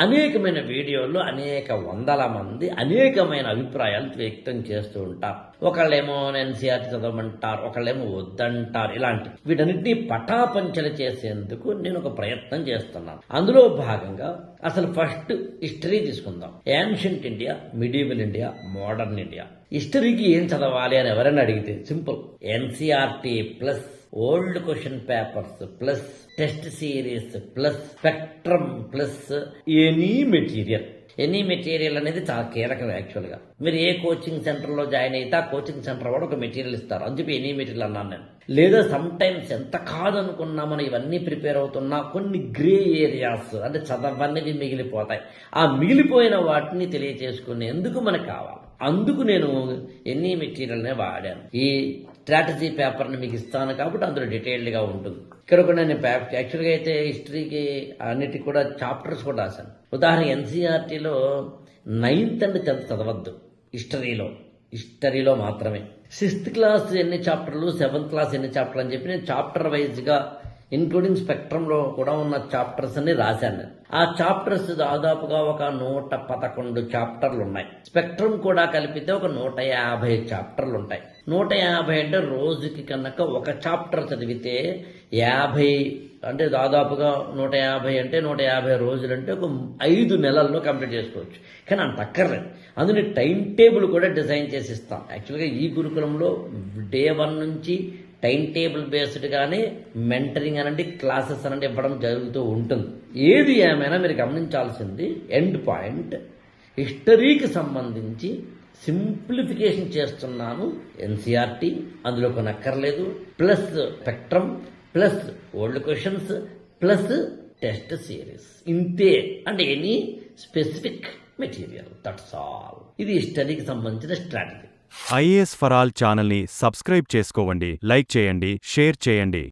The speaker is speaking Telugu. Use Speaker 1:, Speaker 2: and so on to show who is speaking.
Speaker 1: అనేకమైన వీడియోల్లో అనేక వందల మంది అనేకమైన అభిప్రాయాలు వ్యక్తం చేస్తూ ఉంటారు. ఒకళ్ళేమో ఎన్సీఆర్టీ చదవమంటారు, ఒకళ్ళేమో వద్దంటారు. ఇలాంటి వీటన్నిటినీ పటాపంచలు చేసేందుకు నేను ఒక ప్రయత్నం చేస్తున్నాను. అందులో భాగంగా అసలు ఫస్ట్ హిస్టరీ తీసుకుందాం. Ancient India, medieval India, modern India. హిస్టరీకి ఏం చదవాలి అని ఎవరైనా అడిగితే simple, NCERT plus old question papers plus test series plus spectrum plus any material అనేది చాలా కీలకం. యాక్చువల్గా మీరు ఏ కోచింగ్ సెంటర్లో జాయిన్ అయితే ఆ కోచింగ్ సెంటర్ వాడు ఒక మెటీరియల్ ఇస్తారు, అని చెప్పి ఎనీ మెటీరియల్ అన్నాను నేను. లేదా సమ్ టైమ్స్ ఎంత కాదనుకున్నా మనం ఇవన్నీ ప్రిపేర్ అవుతున్నా కొన్ని గ్రే ఏరియాస్ అంటే చదవనివి మిగిలిపోతాయి. ఆ మిగిలిపోయిన వాటిని తెలియచేసుకునేందుకు మనకు కావాలి. అందుకు నేను ఎన్ని మెటీరియల్నే వాడాను. ఈ స్ట్రాటజీ పేపర్ని మీకు ఇస్తాను కాబట్టి అందులో డీటెయిల్డ్గా ఉంటుంది. ఇక్కడ కూడా నేను యాక్చువల్గా అయితే హిస్టరీకి అన్నిటికి కూడా చాప్టర్స్ కూడా రాశాను. ఉదాహరణ ఎన్సీఆర్టీలో 9th and 10th చదవద్దు, హిస్టరీలో మాత్రమే. 6th క్లాస్ ఎన్ని చాప్టర్లు, 7th క్లాస్ ఎన్ని చాప్టర్లు అని చెప్పి నేను చాప్టర్ వైజ్గా ఇంక్లూడింగ్ స్పెక్ట్రంలో కూడా ఉన్న చాప్టర్స్ అన్ని రాశాను. ఆ చాప్టర్స్ దాదాపుగా ఒక 111 చాప్టర్లు ఉన్నాయి. స్పెక్ట్రమ్ కూడా కలిపితే ఒక 150 చాప్టర్లు ఉంటాయి. 150 అంటే రోజుకి కనుక ఒక చాప్టర్ చదివితే 50 అంటే దాదాపుగా 150 అంటే 150 రోజులు అంటే ఒక 5 నెలల్లో కంప్లీట్ చేసుకోవచ్చు. కానీ అంత అక్కర్లేదు. అందులో టైం టేబుల్ కూడా డిజైన్ చేసి ఇస్తాం. యాక్చువల్గా ఈ గురుకులంలో డే 1 నుంచి టైం టేబుల్ బేస్డ్గానే మెంటరింగ్ అనండి, క్లాసెస్ అనండి ఇవ్వడం జరుగుతూ ఉంటుంది. ఏది ఏమైనా మీరు గమనించాల్సింది ఎండ్ పాయింట్ హిస్టరీకి సంబంధించి సింప్లిఫికేషన్ చేస్తున్నాను. ఎన్సీఆర్టీ అందులో కొనక్కర్లేదు, plus spectrum plus old questions plus test series, ఇంతే. అంటే any specific material, that's all. ఇది హిస్టరీకి సంబంధించిన స్ట్రాటజీ.
Speaker 2: ఐఏఎస్ ఫర్ ఆల్ ఛానల్ని సబ్స్క్రైబ్ చేసుకోండి, లైక్ చేయండి, షేర్ చేయండి.